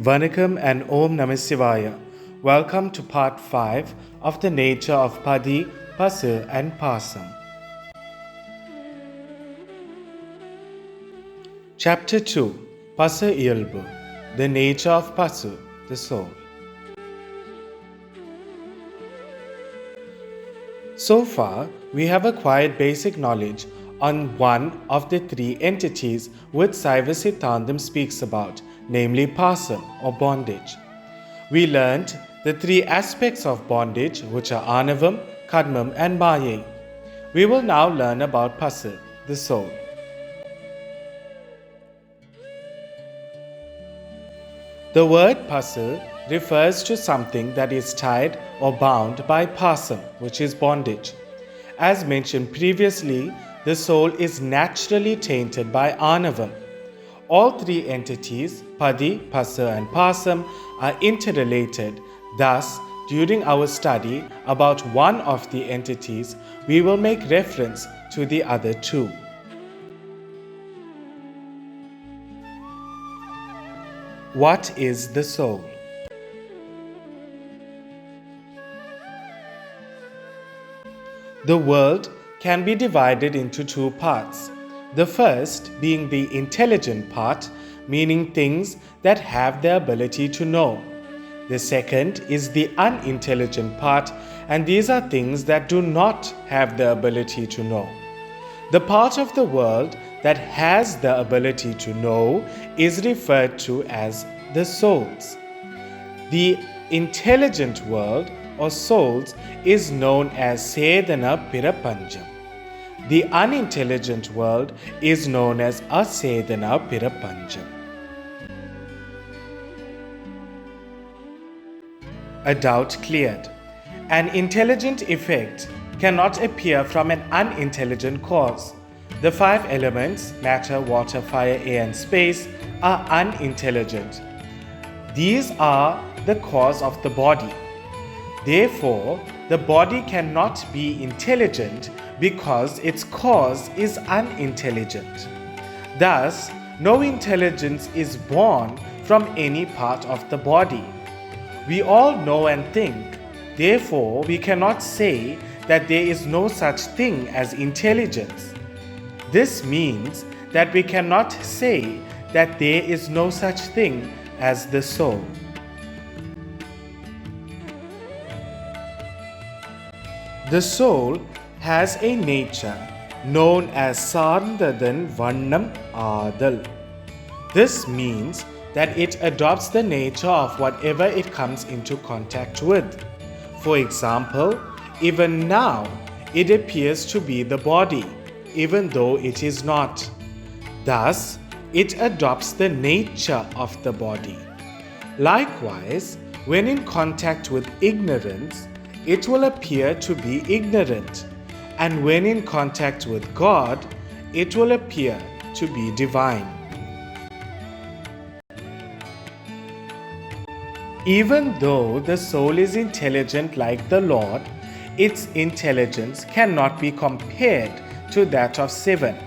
Vanakkam and Om Namah Shivaya. Welcome to part 5 of the nature of Padi, Pasu and Pasam. Chapter 2. Pasa Iyalbu. The nature of Pasu, the soul. So far, we have acquired basic knowledge on one of the three entities which Saivaism speaks about, namely pasam or bondage. We learnt the three aspects of bondage, which are anavam, kadmam and maya. We will now learn about pasa, the soul. The word pasa refers to something that is tied or bound by pasam, which is bondage. As mentioned previously, the soul is naturally tainted by anavam. All three entities, Padi, Pasa and Pasam, are interrelated. Thus, during our study about one of the entities, we will make reference to the other two. What is the soul? The world can be divided into two parts. The first being the intelligent part, meaning things that have the ability to know. The second is the unintelligent part, and these are things that do not have the ability to know. The part of the world that has the ability to know is referred to as the souls. The intelligent world or souls is known as Sedana Pirapanjam. The unintelligent world is known as Asedana Pirapanjam. A doubt cleared. An intelligent effect cannot appear from an unintelligent cause. The five elements, matter, water, fire, air and space, are unintelligent. These are the cause of the body. Therefore, the body cannot be intelligent because its cause is unintelligent. Thus, no intelligence is born from any part of the body. We all know and think, therefore we cannot say that there is no such thing as intelligence. This means that we cannot say that there is no such thing as the soul. The soul has a nature known as Sarndadan Vannam Adal. This means that it adopts the nature of whatever it comes into contact with. For example, even now, it appears to be the body, even though it is not. Thus, it adopts the nature of the body. Likewise, when in contact with ignorance, it will appear to be ignorant, and when in contact with God, it will appear to be divine. Even though the soul is intelligent like the Lord, its intelligence cannot be compared to that of seven.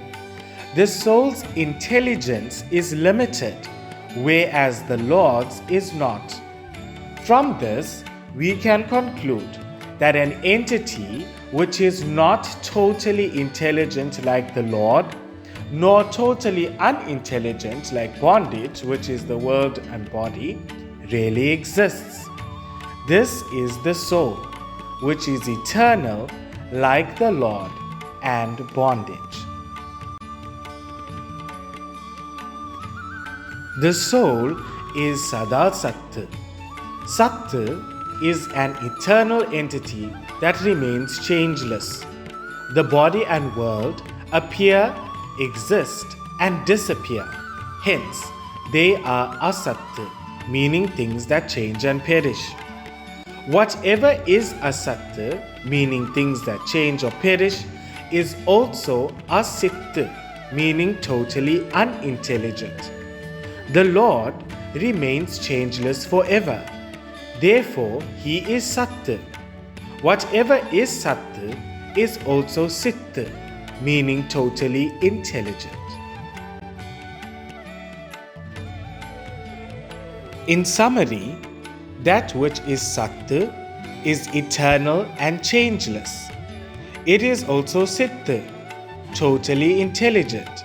The soul's intelligence is limited, whereas the Lord's is not. From this, we can conclude that an entity which is not totally intelligent like the Lord, nor totally unintelligent like bondage, which is the world and body, really exists. This is the soul, which is eternal like the Lord and bondage. The soul is Sada Sat. Sat is an eternal entity that remains changeless. The body and world appear, exist, and disappear. Hence, they are asat, meaning things that change and perish. Whatever is asat, meaning things that change or perish, is also asit, meaning totally unintelligent. The Lord remains changeless forever. Therefore, He is Sat. Whatever is Sat is also Sit, meaning totally intelligent. In summary, that which is Satya is eternal and changeless. It is also Siddha, totally intelligent.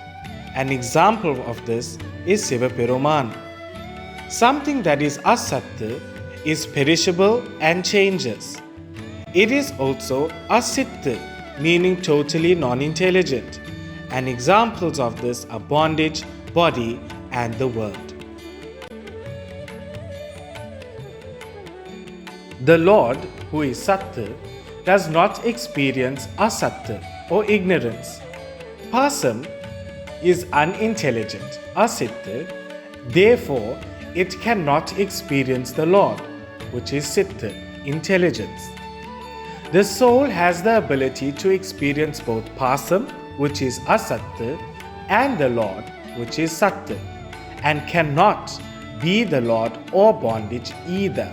An example of this is Sivaperuman. Something that is Asatya is perishable and changes. It is also Asiddha, meaning totally non-intelligent. And examples of this are bondage, body, and the world. The Lord, who is Satya, does not experience Asatya or ignorance. Pasam is unintelligent, Asiddha, therefore it cannot experience the Lord, which is Siddha, intelligence. The soul has the ability to experience both Pasam, which is Asatya, and the Lord, which is Satya, and cannot be the Lord or bondage either.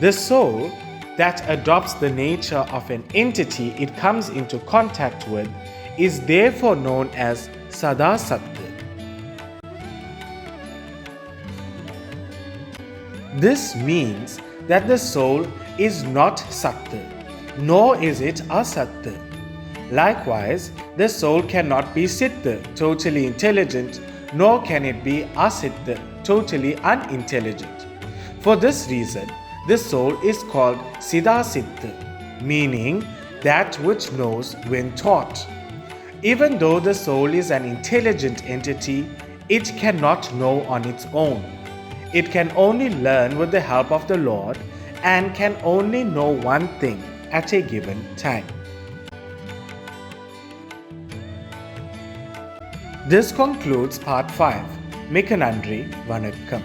The soul that adopts the nature of an entity it comes into contact with is therefore known as Sada Satya. This means that the soul is not Satya, nor is it Asatya. Likewise, the soul cannot be Siddha, totally intelligent, nor can it be Asiddha, totally unintelligent. For this reason, the soul is called Siddha-Siddha, meaning that which knows when taught. Even though the soul is an intelligent entity, it cannot know on its own. It can only learn with the help of the Lord and can only know one thing at a given time. This concludes part 5. Mikanandri Vanakkam.